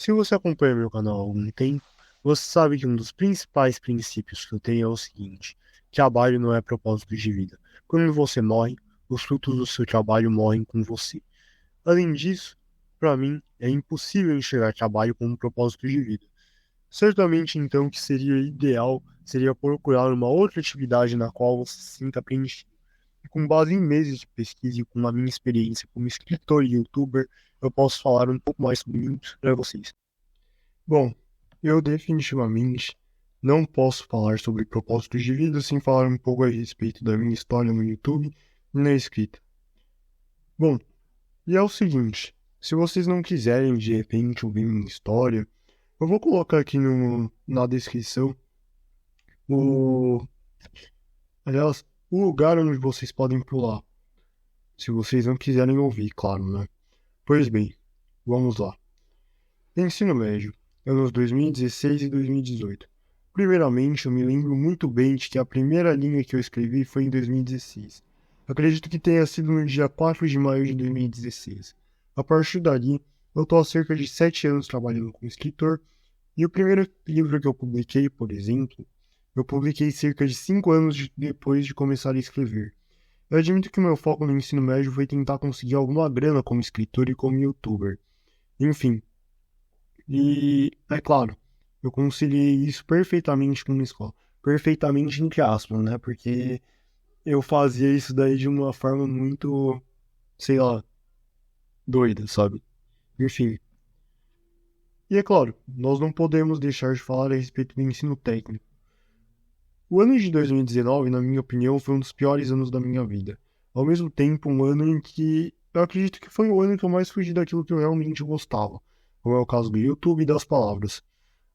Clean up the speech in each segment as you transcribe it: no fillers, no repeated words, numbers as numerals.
Se você acompanha meu canal há algum tempo, você sabe que um dos principais princípios que eu tenho é o seguinte: trabalho não é propósito de vida. Quando você morre, os frutos do seu trabalho morrem com você. Além disso, para mim, é impossível enxergar trabalho como um propósito de vida. Certamente, então, que seria ideal seria procurar uma outra atividade na qual você se sinta preenchido. E com base em meses de pesquisa e com a minha experiência como escritor e youtuber, eu posso falar um pouco mais sobre isso para vocês. Bom, eu definitivamente não posso falar sobre propósitos de vida sem falar um pouco a respeito da minha história no YouTube e na escrita. Bom, e é o seguinte, se vocês não quiserem de repente ouvir minha história, eu vou colocar aqui na descrição o, aliás, o lugar onde vocês podem pular, se vocês não quiserem ouvir, claro, né? Pois bem, vamos lá. Ensino médio, anos 2016 e 2018. Primeiramente, eu me lembro muito bem de que a primeira linha que eu escrevi foi em 2016. Acredito que tenha sido no dia 4 de maio de 2016. A partir dali, eu estou há cerca de 7 anos trabalhando como escritor, e o primeiro livro que eu publiquei, por exemplo, eu publiquei cerca de 5 anos depois de começar a escrever. Eu admito que meu foco no ensino médio foi tentar conseguir alguma grana como escritor e como youtuber. Enfim, e, é claro, eu conciliei isso perfeitamente com a escola. Perfeitamente entre aspas, né? Porque eu fazia isso daí de uma forma muito, sei lá, doida, sabe? Enfim. E é claro, nós não podemos deixar de falar a respeito do ensino técnico. O ano de 2019, na minha opinião, foi um dos piores anos da minha vida. Ao mesmo tempo, um ano em que eu acredito que foi o ano que eu mais fugi daquilo que eu realmente gostava, como é o caso do YouTube e das palavras.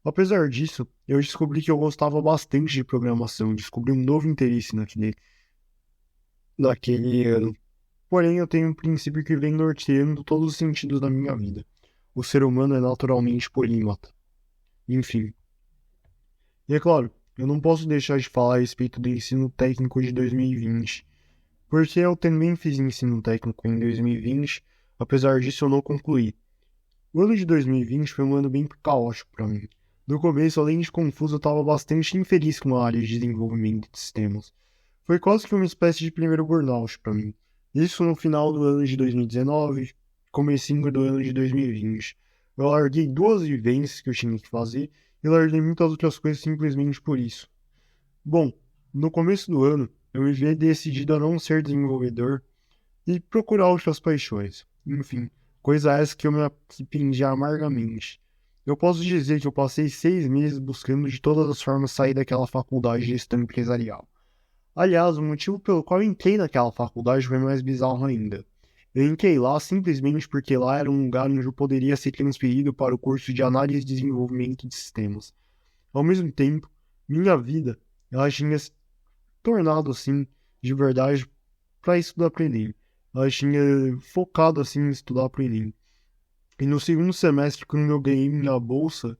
Apesar disso, eu descobri que eu gostava bastante de programação, descobri um novo interesse naquele ano. Porém, eu tenho um princípio que vem norteando todos os sentidos da minha vida. O ser humano é naturalmente polímata. Enfim. E é claro, eu não posso deixar de falar a respeito do ensino técnico de 2020, porque eu também fiz ensino técnico em 2020, apesar disso eu não concluí. O ano de 2020 foi um ano bem caótico para mim. No começo, além de confuso, eu estava bastante infeliz com a área de desenvolvimento de sistemas. Foi quase que uma espécie de primeiro burnout para mim. Isso no final do ano de 2019, comecinho do ano de 2020. Eu larguei duas vivências que eu tinha que fazer e larguei muitas outras coisas simplesmente por isso. Bom, no começo do ano, eu me vi decidido a não ser desenvolvedor e procurar outras paixões. Enfim, coisa essa que eu me arrependi amargamente. Eu posso dizer que eu passei 6 meses buscando de todas as formas sair daquela faculdade de gestão empresarial. Aliás, o motivo pelo qual eu entrei naquela faculdade foi mais bizarro ainda. Eu entrei lá simplesmente porque lá era um lugar onde eu poderia ser transferido para o curso de análise e desenvolvimento de sistemas. Ao mesmo tempo, minha vida, ela tinha se tornado assim, de verdade, para estudar para Enem. Ela tinha focado assim em estudar para Enem. E no segundo semestre, quando eu ganhei minha bolsa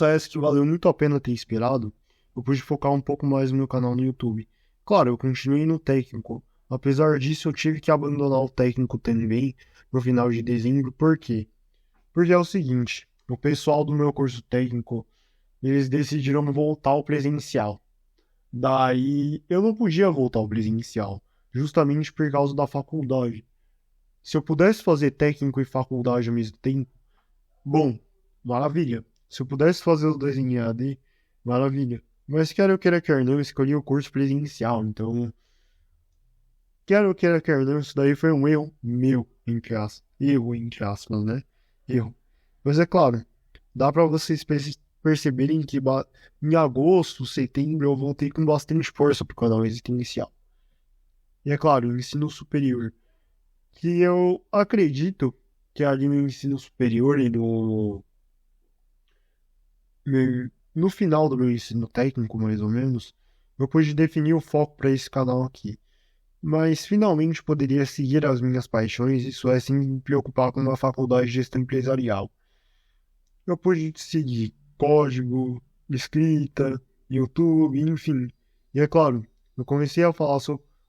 essa que valeu muito a pena ter esperado, eu pude focar um pouco mais no meu canal no YouTube. Claro, eu continuei no técnico. Apesar disso, eu tive que abandonar o técnico também no final de dezembro. Por quê? Porque é o seguinte, o pessoal do meu curso técnico, eles decidiram voltar ao presencial. Daí eu não podia voltar ao presencial, justamente por causa da faculdade. Se eu pudesse fazer técnico e faculdade ao mesmo tempo, bom, maravilha. Se eu pudesse fazer os dois em EAD, maravilha. Mas quer eu queira, quer não, eu escolhi o curso presencial, então, quer eu queira, quer não, isso daí foi um erro meu, entre aspas, né? Erro. Mas é claro, dá pra vocês perceberem que em agosto, setembro, eu voltei com bastante força pro canal existencial. E é claro, o ensino superior, que eu acredito que ali no ensino superior e no final do meu ensino técnico, mais ou menos, eu pude definir o foco para esse canal aqui. Mas finalmente poderia seguir as minhas paixões, isso é, sem me preocupar com uma faculdade de gestão empresarial. Eu pude seguir código, escrita, YouTube, enfim. E é claro, eu comecei a falar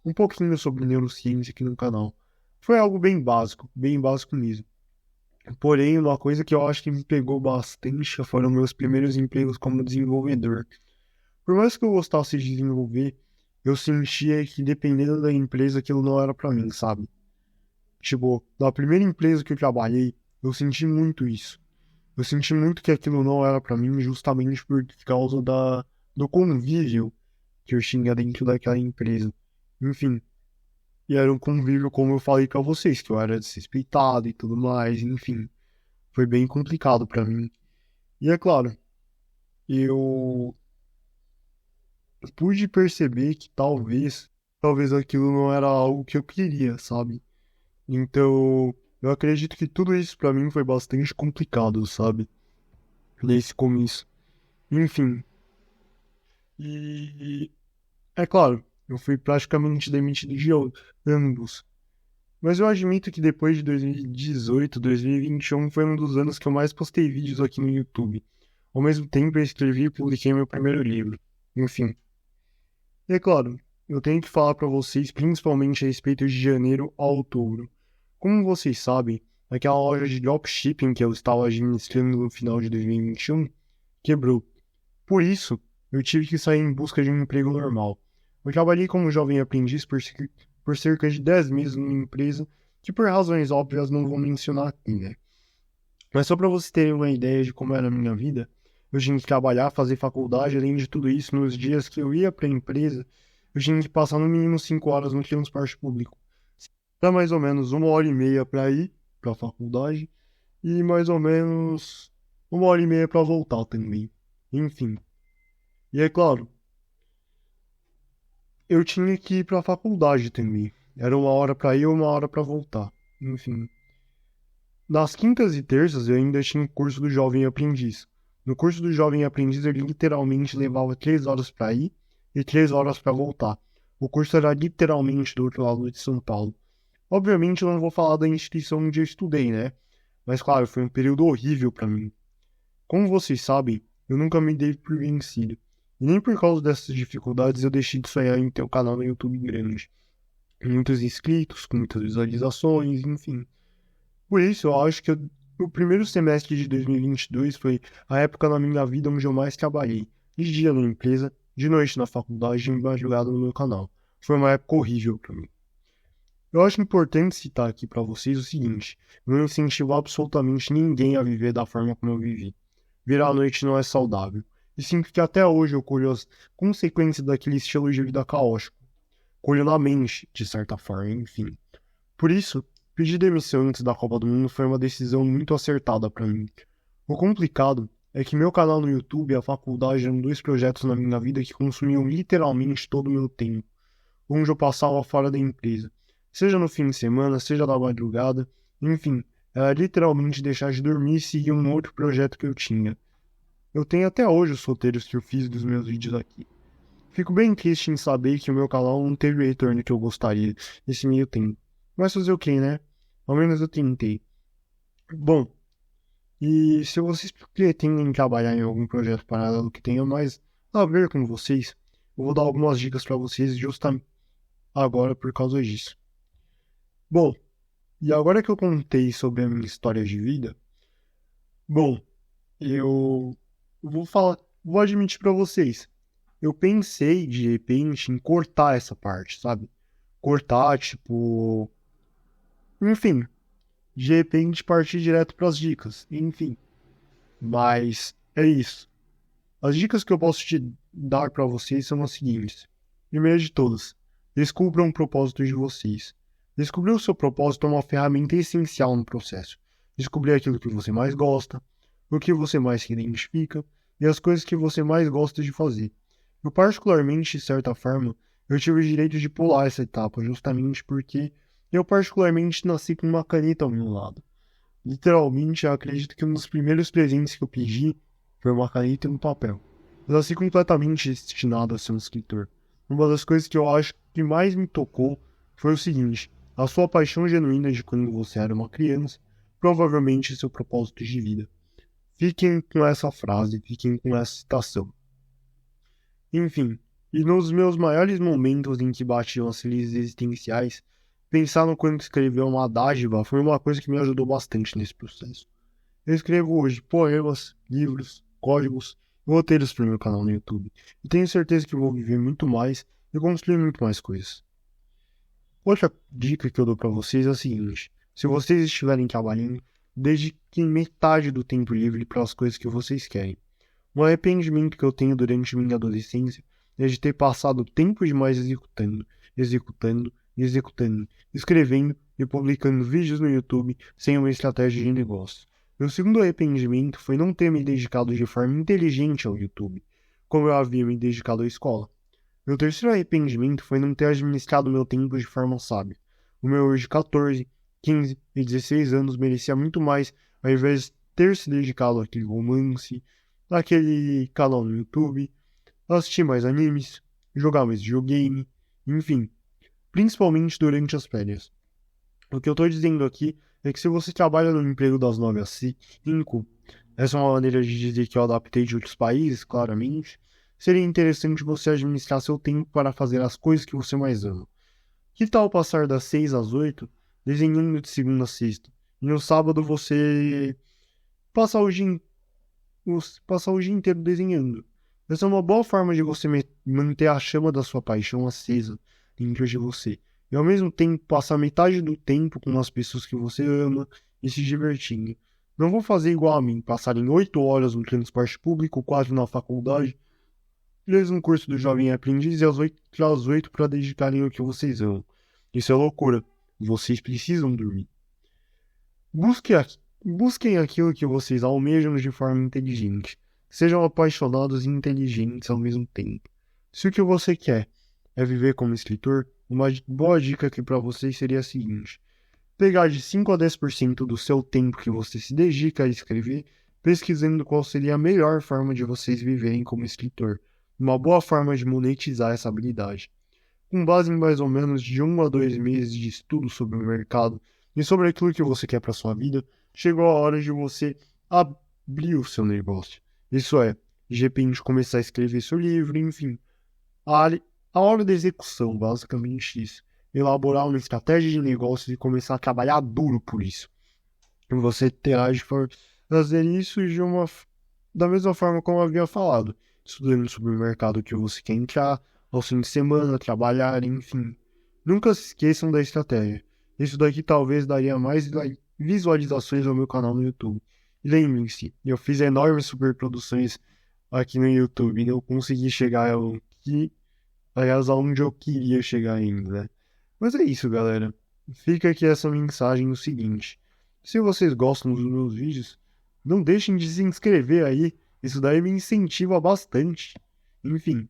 um pouquinho sobre neurociência aqui no canal. Foi algo bem básico mesmo. Porém, uma coisa que eu acho que me pegou bastante foram meus primeiros empregos como desenvolvedor. Por mais que eu gostasse de desenvolver, eu sentia que dependendo da empresa aquilo não era pra mim, sabe? Tipo, na primeira empresa que eu trabalhei, eu senti muito isso. Eu senti muito que aquilo não era pra mim justamente por causa do convívio que eu tinha dentro daquela empresa. Enfim, e era um convívio, como eu falei pra vocês, que eu era desrespeitado e tudo mais, enfim. Foi bem complicado pra mim. E é claro, eu pude perceber que talvez aquilo não era algo que eu queria, sabe? Então, eu acredito que tudo isso pra mim foi bastante complicado, sabe? Nesse começo. Enfim, e é claro, eu fui praticamente demitido de ambos. Mas eu admito que depois de 2018, 2021 foi um dos anos que eu mais postei vídeos aqui no YouTube. Ao mesmo tempo, eu escrevi e publiquei meu primeiro livro. Enfim. E é claro, eu tenho que falar para vocês principalmente a respeito de janeiro a outubro. Como vocês sabem, aquela loja de dropshipping que eu estava administrando no final de 2021 quebrou. Por isso, eu tive que sair em busca de um emprego normal. Eu trabalhei como jovem aprendiz por cerca de 10 meses numa empresa que, por razões óbvias, não vou mencionar aqui, né? Mas só para vocês terem uma ideia de como era a minha vida, eu tinha que trabalhar, fazer faculdade, além de tudo isso, nos dias que eu ia para a empresa, eu tinha que passar no mínimo 5 horas no transporte público. Dá mais ou menos 1 hora e meia para ir para a faculdade e mais ou menos 1 hora e meia para voltar também. Enfim. E é claro, eu tinha que ir para a faculdade também. Era 1 hora para ir e 1 hora para voltar. Enfim. Nas quintas e terças eu ainda tinha o curso do Jovem Aprendiz. No curso do Jovem Aprendiz eu literalmente levava 3 horas para ir e 3 horas para voltar. O curso era literalmente do outro lado de São Paulo. Obviamente eu não vou falar da instituição onde eu estudei, né? Mas claro, foi um período horrível para mim. Como vocês sabem, eu nunca me dei por vencido. E nem por causa dessas dificuldades eu deixei de sonhar em ter um canal no YouTube grande. Com muitos inscritos, com muitas visualizações, enfim. Por isso, eu acho que o primeiro semestre de 2022 foi a época na minha vida onde eu mais trabalhei. De dia na empresa, de noite na faculdade e de madrugada no meu canal. Foi uma época horrível para mim. Eu acho importante citar aqui para vocês o seguinte: eu não incentivo absolutamente ninguém a viver da forma como eu vivi. Virar à noite não é saudável. E sinto que até hoje eu colho as consequências daquele estilo de vida caótico. Colho na mente, de certa forma, enfim. Por isso, pedir demissão antes da Copa do Mundo foi uma decisão muito acertada para mim. O complicado é que meu canal no YouTube e a faculdade eram dois projetos na minha vida que consumiam literalmente todo o meu tempo, onde eu passava fora da empresa, seja no fim de semana, seja na madrugada, enfim, era literalmente deixar de dormir e seguir um outro projeto que eu tinha. Eu tenho até hoje os roteiros que eu fiz dos meus vídeos aqui. Fico bem triste em saber que o meu canal não teve o retorno que eu gostaria nesse meio tempo. Mas fazer o quê, né? Ao menos eu tentei. Bom, e se vocês pretendem trabalhar em algum projeto paralelo que tenha mais a ver com vocês, eu vou dar algumas dicas para vocês justamente agora por causa disso. Bom, e agora que eu contei sobre a minha história de vida, bom, eu vou admitir para vocês, eu pensei de repente em cortar essa parte, sabe? Cortar, tipo, enfim, de repente partir direto para as dicas, enfim. Mas é isso. As dicas que eu posso te dar para vocês são as seguintes. Primeiro de todas, descubram o propósito de vocês. Descobrir o seu propósito é uma ferramenta essencial no processo. Descobrir aquilo que você mais gosta, o que você mais se identifica e as coisas que você mais gosta de fazer. Eu particularmente, de certa forma, eu tive o direito de pular essa etapa justamente porque eu particularmente nasci com uma caneta ao meu lado. Literalmente, eu acredito que um dos primeiros presentes que eu pedi foi uma caneta e um papel. Eu nasci completamente destinado a ser um escritor. Uma das coisas que eu acho que mais me tocou foi o seguinte: a sua paixão genuína de quando você era uma criança, provavelmente seu propósito de vida. Fiquem com essa frase, fiquem com essa citação. Enfim, e nos meus maiores momentos em que batiam as crises existenciais, Pensar no quanto escrever uma dádiva foi uma coisa que me ajudou bastante nesse processo. Eu escrevo hoje poemas, livros, códigos e roteiros para o meu canal no YouTube. E tenho certeza que vou viver muito mais e construir muito mais coisas. Outra dica que eu dou para vocês é a seguinte: se vocês estiverem trabalhando, dediquem metade do tempo livre para as coisas que vocês querem. Um arrependimento que eu tenho durante minha adolescência é de ter passado tempo demais executando, escrevendo e publicando vídeos no YouTube sem uma estratégia de negócio. Meu segundo arrependimento foi não ter me dedicado de forma inteligente ao YouTube, como eu havia me dedicado à escola. Meu terceiro arrependimento foi não ter administrado meu tempo de forma sábia. O meu hoje 14, 15 e 16 anos merecia muito mais ao invés de ter se dedicado àquele romance, àquele canal no YouTube, assistir mais animes, jogar mais videogame, enfim, principalmente durante as férias. O que eu estou dizendo aqui é que se você trabalha no emprego das 9 às 5, essa é uma maneira de dizer que eu adaptei de outros países, claramente, seria interessante você administrar seu tempo para fazer as coisas que você mais ama. Que tal passar das 6 às 8 desenhando de segunda a sexta, e no sábado você passar o dia inteiro desenhando? Essa é uma boa forma de você manter a chama da sua paixão acesa dentro de você. E ao mesmo tempo passar metade do tempo com as pessoas que você ama e se divertindo. Não vou fazer igual a mim, passarem 8 horas no transporte público, 4 na faculdade, 3 no curso do Jovem Aprendiz e às 8 para dedicarem ao que vocês amam. Isso é loucura. Vocês precisam dormir. Busquem aquilo que vocês almejam de forma inteligente. Sejam apaixonados e inteligentes ao mesmo tempo. Se o que você quer é viver como escritor, uma boa dica aqui para vocês seria a seguinte: pegar de 5 a 10% do seu tempo que você se dedica a escrever, pesquisando qual seria a melhor forma de vocês viverem como escritor. Uma boa forma de monetizar essa habilidade. Com base em mais ou menos de 1 a 2 meses de estudo sobre o mercado e sobre aquilo que você quer para sua vida, chegou a hora de você abrir o seu negócio. Isso é, de repente começar a escrever seu livro, enfim. A hora da execução, basicamente isso. Elaborar uma estratégia de negócio e começar a trabalhar duro por isso. E você terá de fazer isso da mesma forma como eu havia falado. Estudando sobre o mercado que você quer entrar, aos fins de semana, trabalhar, enfim. Nunca se esqueçam da estratégia. Isso daqui talvez daria mais visualizações ao meu canal no YouTube. E lembrem-se, eu fiz enormes superproduções aqui no YouTube e não consegui chegar aonde eu queria chegar ainda, né? Mas é isso, galera. Fica aqui essa mensagem o seguinte: se vocês gostam dos meus vídeos, não deixem de se inscrever aí. Isso daí me incentiva bastante. Enfim,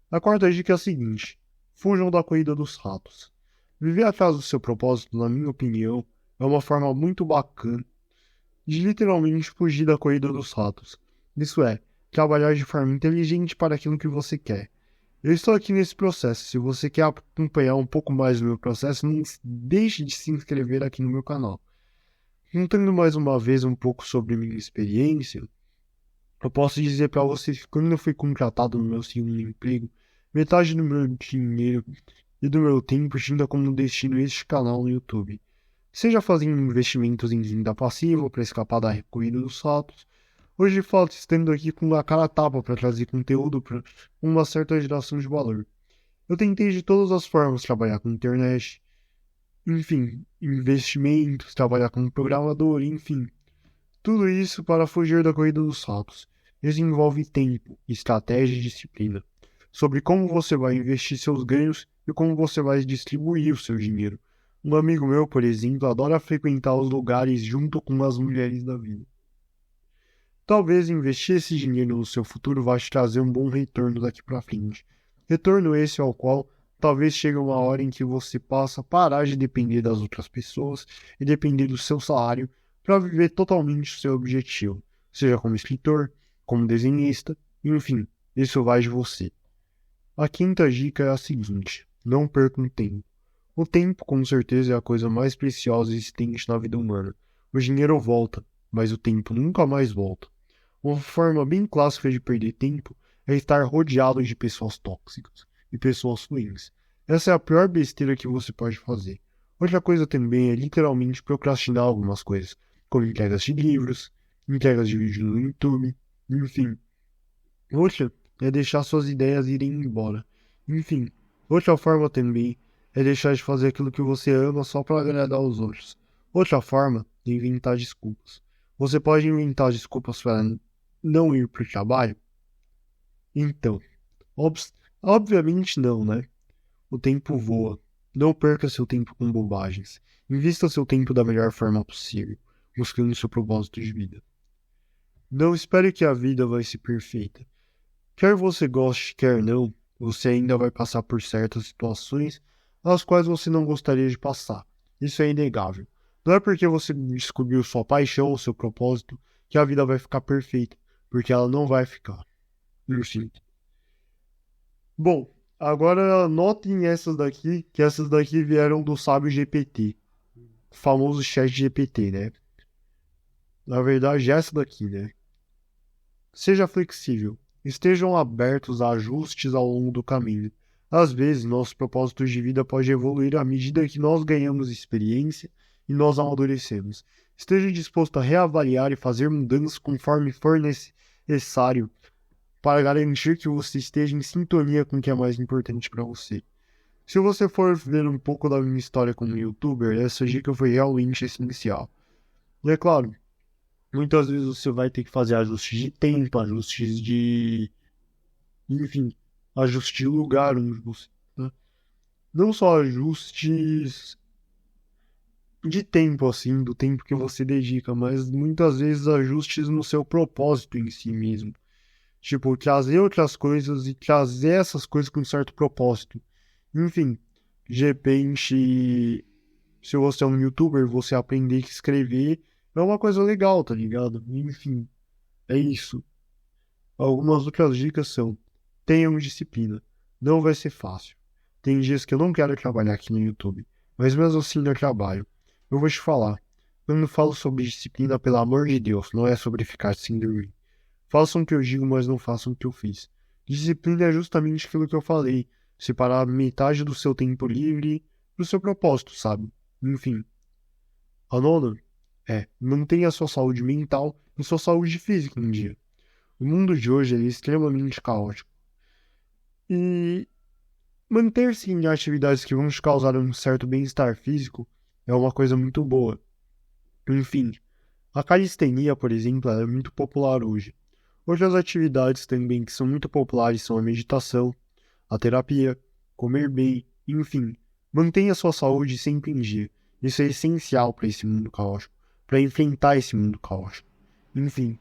a quarta dica é a seguinte: fujam da corrida dos ratos. Viver atrás do seu propósito, na minha opinião, é uma forma muito bacana de literalmente fugir da corrida dos ratos. Isso é, trabalhar de forma inteligente para aquilo que você quer. Eu estou aqui nesse processo. Se você quer acompanhar um pouco mais do meu processo, não deixe de se inscrever aqui no meu canal. Contando mais uma vez um pouco sobre minha experiência, eu posso dizer para vocês que quando eu fui contratado no meu segundo emprego, metade do meu dinheiro e do meu tempo tinha como destino este canal no YouTube. Seja fazendo investimentos em renda passiva para escapar da corrida dos ratos, hoje falta estando aqui com a cara a tapa para trazer conteúdo para uma certa geração de valor. Eu tentei de todas as formas trabalhar com internet, enfim, investimentos, trabalhar como programador, enfim. Tudo isso para fugir da corrida dos ratos. Isso envolve tempo, estratégia e disciplina. Sobre como você vai investir seus ganhos e como você vai distribuir o seu dinheiro. Um amigo meu, por exemplo, adora frequentar os lugares junto com as mulheres da vida. Talvez investir esse dinheiro no seu futuro vá te trazer um bom retorno daqui para frente. Retorno esse ao qual talvez chegue uma hora em que você possa parar de depender das outras pessoas e depender do seu salário para viver totalmente o seu objetivo, seja como escritor, como desenhista, enfim, isso vai de você. A quinta dica é a seguinte: não percam tempo. O tempo, com certeza, é a coisa mais preciosa existente na vida humana. O dinheiro volta, mas o tempo nunca mais volta. Uma forma bem clássica de perder tempo é estar rodeado de pessoas tóxicas e pessoas ruins. Essa é a pior besteira que você pode fazer. Outra coisa também é literalmente procrastinar algumas coisas, como entregas de livros, entregas de vídeos no YouTube, enfim. Outra é deixar suas ideias irem embora. Enfim, outra forma também é deixar de fazer aquilo que você ama só para agradar os outros. Outra forma é inventar desculpas. Você pode inventar desculpas para não ir para o trabalho? Então, obviamente não, né? O tempo voa. Não perca seu tempo com bobagens. Invista seu tempo da melhor forma possível, buscando seu propósito de vida. Não espere que a vida vai ser perfeita. Quer você goste, quer não, você ainda vai passar por certas situações às quais você não gostaria de passar. Isso é inegável. Não é porque você descobriu sua paixão ou seu propósito que a vida vai ficar perfeita, porque ela não vai ficar. Enfim. Bom, agora notem essas daqui, que essas daqui vieram do sábio GPT, o famoso chat GPT, né? Na verdade, essa daqui, né? Seja flexível. Estejam abertos a ajustes ao longo do caminho. Às vezes, nossos propósitos de vida podem evoluir à medida que nós ganhamos experiência e nós amadurecemos. Esteja disposto a reavaliar e fazer mudanças conforme for necessário para garantir que você esteja em sintonia com o que é mais importante para você. Se você for ver um pouco da minha história como youtuber, essa dica foi realmente essencial. E é claro, muitas vezes você vai ter que fazer ajustes de tempo, ajustes de... Enfim, ajuste de lugar onde você... Né? Não só ajustes de tempo, assim, do tempo que você dedica, mas muitas vezes ajustes no seu propósito em si mesmo. Tipo, trazer outras coisas e trazer essas coisas com um certo propósito. Enfim, de repente, se você é um youtuber, você aprender a escrever é uma coisa legal, tá ligado? Enfim, é isso. Algumas outras dicas são: tenham disciplina. Não vai ser fácil. Tem dias que eu não quero trabalhar aqui no YouTube, mas mesmo assim eu trabalho. Eu vou te falar. Quando falo sobre disciplina, pelo amor de Deus, não é sobre ficar sem dormir. Façam o que eu digo, mas não façam o que eu fiz. Disciplina é justamente aquilo que eu falei. Separar metade do seu tempo livre do seu propósito, sabe? Enfim. A nona é: mantenha a sua saúde mental e sua saúde física em dia. O mundo de hoje é extremamente caótico. E manter-se em atividades que vão te causar um certo bem-estar físico é uma coisa muito boa. Enfim, a calistenia, por exemplo, é muito popular hoje. Outras atividades também que são muito populares são a meditação, a terapia, comer bem, enfim. Mantenha sua saúde sempre em dia. Isso é essencial para esse mundo caótico, para enfrentar esse mundo caótico. Enfim,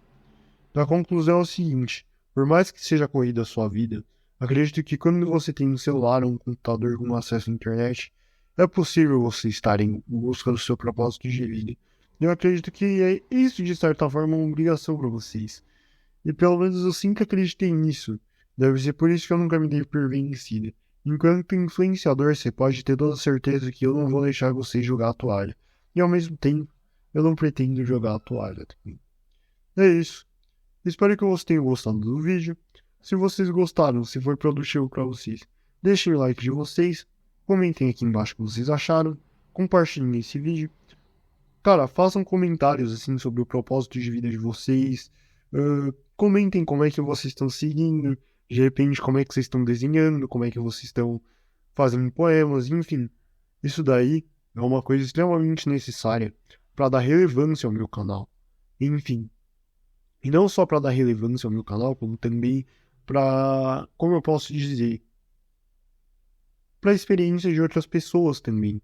a conclusão é o seguinte: por mais que seja corrida a sua vida, acredito que quando você tem um celular ou um computador com acesso à internet, é possível você estar em busca do seu propósito de vida. Eu acredito que é isso, de certa forma, uma obrigação para vocês. E pelo menos eu sempre acreditei nisso. Deve ser por isso que eu nunca me dei por vencida. Enquanto influenciador, você pode ter toda certeza que eu não vou deixar você jogar a toalha. E ao mesmo tempo, eu não pretendo jogar a toalha também. É isso. Espero que vocês tenham gostado do vídeo. Se vocês gostaram, se foi produtivo para vocês, deixem o like de vocês. Comentem aqui embaixo o que vocês acharam. Compartilhem esse vídeo. Cara, façam comentários assim sobre o propósito de vida de vocês. Comentem como é que vocês estão seguindo. De repente, como é que vocês estão desenhando. Como é que vocês estão fazendo poemas. Enfim, isso daí é uma coisa extremamente necessária para dar relevância ao meu canal. Enfim. E não só para dar relevância ao meu canal, como também para, como eu posso dizer, para a experiência de outras pessoas também.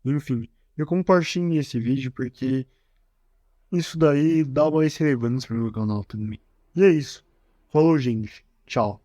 Enfim, eu compartilho esse vídeo porque isso daí dá mais relevância pro meu canal também. E é isso. Falou, gente. Tchau.